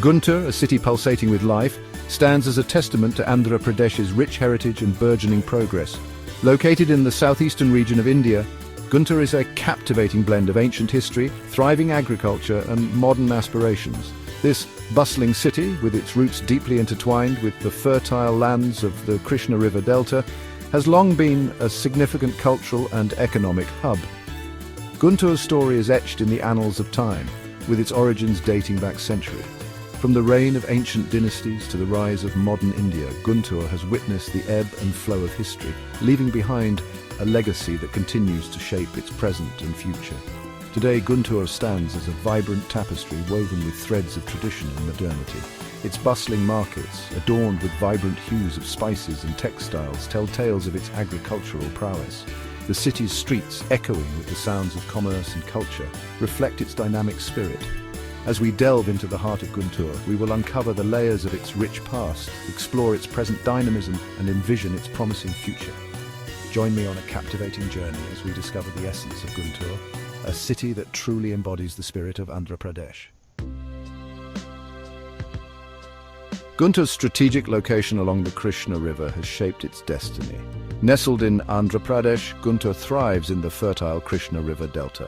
Guntur, a city pulsating with life, stands as a testament to Andhra Pradesh's rich heritage and burgeoning progress. Located in the southeastern region of India, Guntur is a captivating blend of ancient history, thriving agriculture and modern aspirations. This bustling city, with its roots deeply intertwined with the fertile lands of the Krishna River Delta, has long been a significant cultural and economic hub. Guntur's story is etched in the annals of time, with its origins dating back centuries. From the reign of ancient dynasties to the rise of modern India, Guntur has witnessed the ebb and flow of history, leaving behind a legacy that continues to shape its present and future. Today, Guntur stands as a vibrant tapestry woven with threads of tradition and modernity. Its bustling markets, adorned with vibrant hues of spices and textiles, tell tales of its agricultural prowess. The city's streets, echoing with the sounds of commerce and culture, reflect its dynamic spirit. As we delve into the heart of Guntur, we will uncover the layers of its rich past, explore its present dynamism, and envision its promising future. Join me on a captivating journey as we discover the essence of Guntur, a city that truly embodies the spirit of Andhra Pradesh. Guntur's strategic location along the Krishna River has shaped its destiny. Nestled in Andhra Pradesh, Guntur thrives in the fertile Krishna River Delta.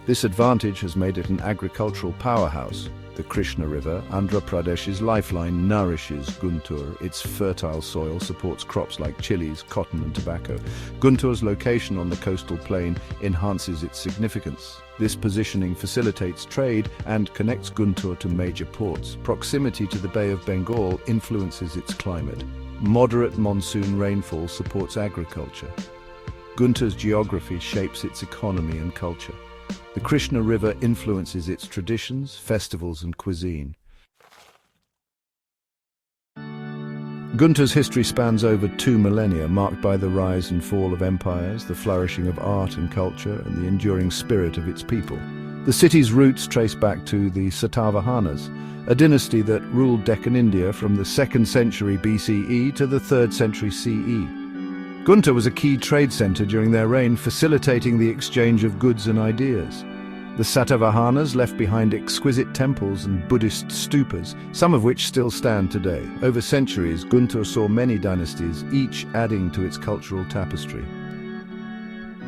This advantage has made it an agricultural powerhouse. The Krishna River, Andhra Pradesh's lifeline, nourishes Guntur. Its fertile soil supports crops like chillies, cotton and tobacco. Guntur's location on the coastal plain enhances its significance. This positioning facilitates trade and connects Guntur to major ports. Proximity to the Bay of Bengal influences its climate. Moderate monsoon rainfall supports agriculture. Guntur's geography shapes its economy and culture. The Krishna River influences its traditions, festivals and cuisine. Guntur's history spans over 2 millennia, marked by the rise and fall of empires, the flourishing of art and culture, and the enduring spirit of its people. The city's roots trace back to the Satavahanas, a dynasty that ruled Deccan India from the 2nd century BCE to the 3rd century CE. Guntur was a key trade center during their reign, facilitating the exchange of goods and ideas. The Satavahanas left behind exquisite temples and Buddhist stupas, some of which still stand today. Over centuries, Guntur saw many dynasties, each adding to its cultural tapestry.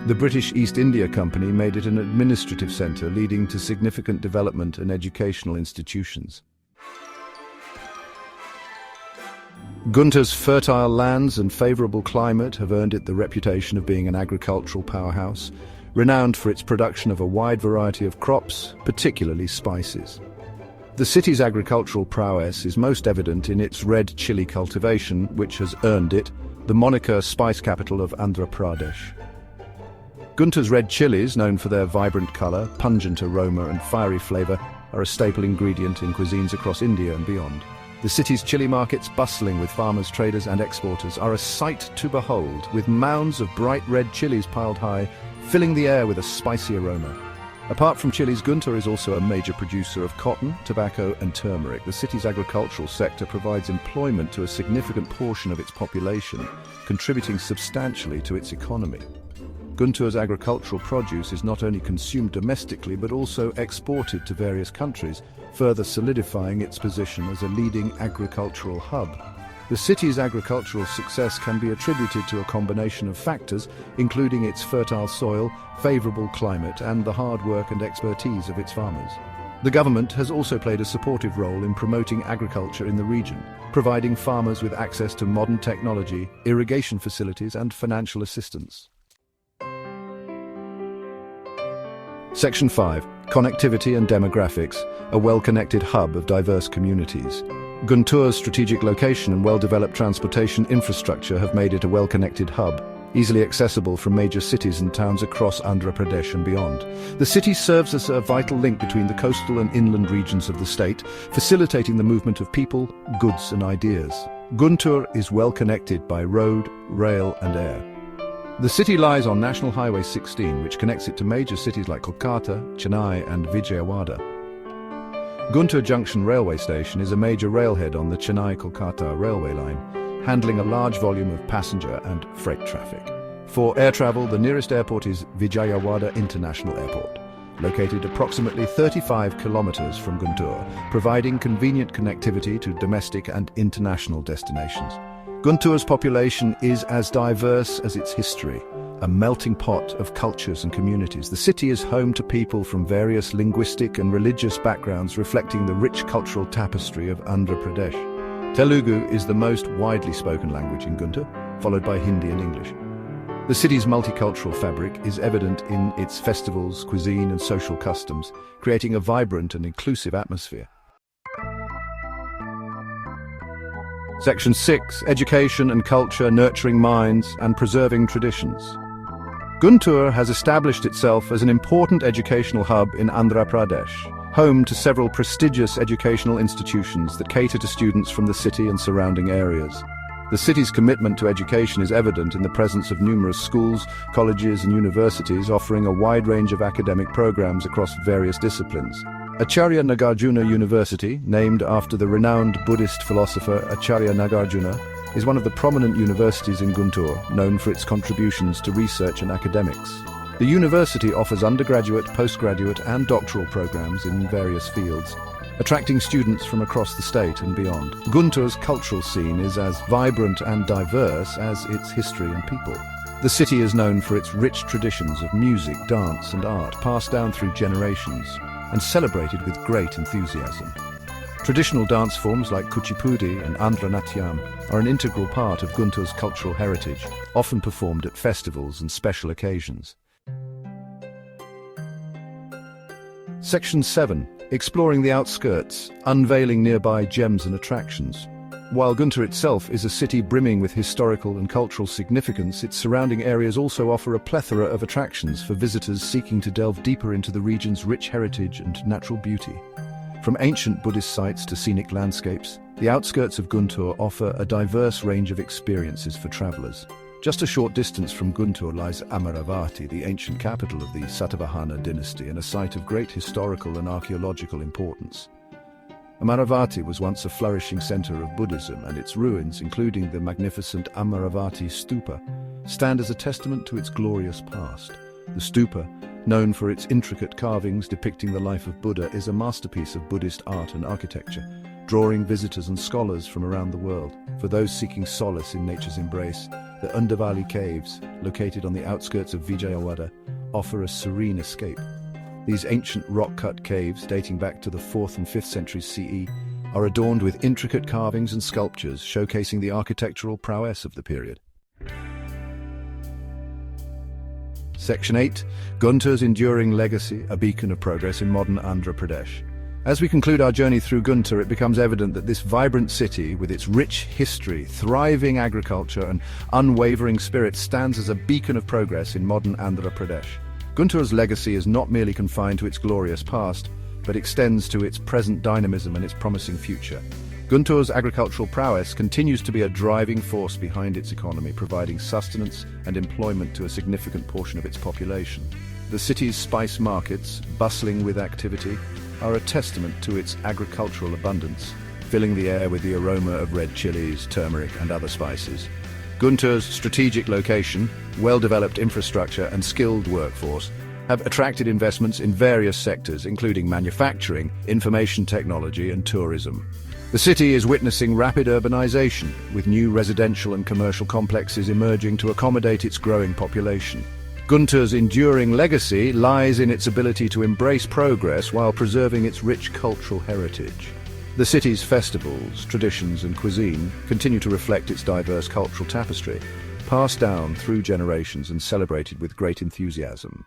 The British East India Company made it an administrative center, leading to significant development and educational institutions. Guntur's fertile lands and favorable climate have earned it the reputation of being an agricultural powerhouse, renowned for its production of a wide variety of crops, particularly spices. The city's agricultural prowess is most evident in its red chilli cultivation, which has earned it the moniker spice capital of Andhra Pradesh. Guntur's red chilies, known for their vibrant color, pungent aroma and fiery flavor, are a staple ingredient in cuisines across India and beyond. The city's chili markets, bustling with farmers, traders and exporters, are a sight to behold, with mounds of bright red chilies piled high, filling the air with a spicy aroma. Apart from chilies, Guntur is also a major producer of cotton, tobacco and turmeric. The city's agricultural sector provides employment to a significant portion of its population, contributing substantially to its economy. Guntur's agricultural produce is not only consumed domestically but also exported to various countries, further solidifying its position as a leading agricultural hub. The city's agricultural success can be attributed to a combination of factors, including its fertile soil, favorable climate, and the hard work and expertise of its farmers. The government has also played a supportive role in promoting agriculture in the region, providing farmers with access to modern technology, irrigation facilities, and financial assistance. Section 5. Connectivity and demographics, a well-connected hub of diverse communities. Guntur's strategic location and well-developed transportation infrastructure have made it a well-connected hub, easily accessible from major cities and towns across Andhra Pradesh and beyond. The city serves as a vital link between the coastal and inland regions of the state, facilitating the movement of people, goods and ideas. Guntur is well connected by road, rail and air. The city lies on National Highway 16, which connects it to major cities like Kolkata, Chennai and Vijayawada. Guntur Junction Railway Station is a major railhead on the Chennai-Kolkata railway line, handling a large volume of passenger and freight traffic. For air travel, the nearest airport is Vijayawada International Airport. located approximately 35 kilometers from Guntur, providing convenient connectivity to domestic and international destinations. Guntur's population is as diverse as its history, a melting pot of cultures and communities. The city is home to people from various linguistic and religious backgrounds, reflecting the rich cultural tapestry of Andhra Pradesh. Telugu is the most widely spoken language in Guntur, followed by Hindi and English. The city's multicultural fabric is evident in its festivals, cuisine and social customs, creating a vibrant and inclusive atmosphere. Section 6. Education and culture, nurturing minds and preserving traditions. Guntur has established itself as an important educational hub in Andhra Pradesh, home to several prestigious educational institutions that cater to students from the city and surrounding areas. The city's commitment to education is evident in the presence of numerous schools, colleges and universities offering a wide range of academic programs across various disciplines. Acharya Nagarjuna University, named after the renowned Buddhist philosopher Acharya Nagarjuna, is one of the prominent universities in Guntur, known for its contributions to research and academics. The university offers undergraduate, postgraduate and doctoral programs in various fields, attracting students from across the state and beyond. Guntur's cultural scene is as vibrant and diverse as its history and people. The city is known for its rich traditions of music, dance and art, passed down through generations and celebrated with great enthusiasm. Traditional dance forms like Kuchipudi and Andhra Natyam are an integral part of Guntur's cultural heritage, often performed at festivals and special occasions. Section 7. Exploring the outskirts, unveiling nearby gems and attractions. While Guntur itself is a city brimming with historical and cultural significance, its surrounding areas also offer a plethora of attractions for visitors seeking to delve deeper into the region's rich heritage and natural beauty. From ancient Buddhist sites to scenic landscapes, the outskirts of Guntur offer a diverse range of experiences for travelers. Just a short distance from Guntur lies Amaravati, the ancient capital of the Satavahana dynasty and a site of great historical and archaeological importance. Amaravati was once a flourishing center of Buddhism, and its ruins, including the magnificent Amaravati Stupa, stand as a testament to its glorious past. The stupa, known for its intricate carvings depicting the life of Buddha, is a masterpiece of Buddhist art and architecture, drawing visitors and scholars from around the world. For those seeking solace in nature's embrace, the Undavali caves, located on the outskirts of Vijayawada, offer a serene escape. These ancient rock-cut caves, dating back to the 4th and 5th centuries CE, are adorned with intricate carvings and sculptures, showcasing the architectural prowess of the period. Section 8. Guntur's enduring legacy, a beacon of progress in modern Andhra Pradesh. As we conclude our journey through Guntur, it becomes evident that this vibrant city, with its rich history, thriving agriculture and unwavering spirit, stands as a beacon of progress in modern Andhra Pradesh. Guntur's legacy is not merely confined to its glorious past, but extends to its present dynamism and its promising future. Guntur's agricultural prowess continues to be a driving force behind its economy, providing sustenance and employment to a significant portion of its population. The city's spice markets, bustling with activity, are a testament to its agricultural abundance, filling the air with the aroma of red chillies, turmeric and other spices. Guntur's strategic location, well-developed infrastructure and skilled workforce have attracted investments in various sectors, including manufacturing, information technology and tourism. The city is witnessing rapid urbanization, with new residential and commercial complexes emerging to accommodate its growing population. Guntur's enduring legacy lies in its ability to embrace progress while preserving its rich cultural heritage. The city's festivals, traditions and cuisine continue to reflect its diverse cultural tapestry, passed down through generations and celebrated with great enthusiasm.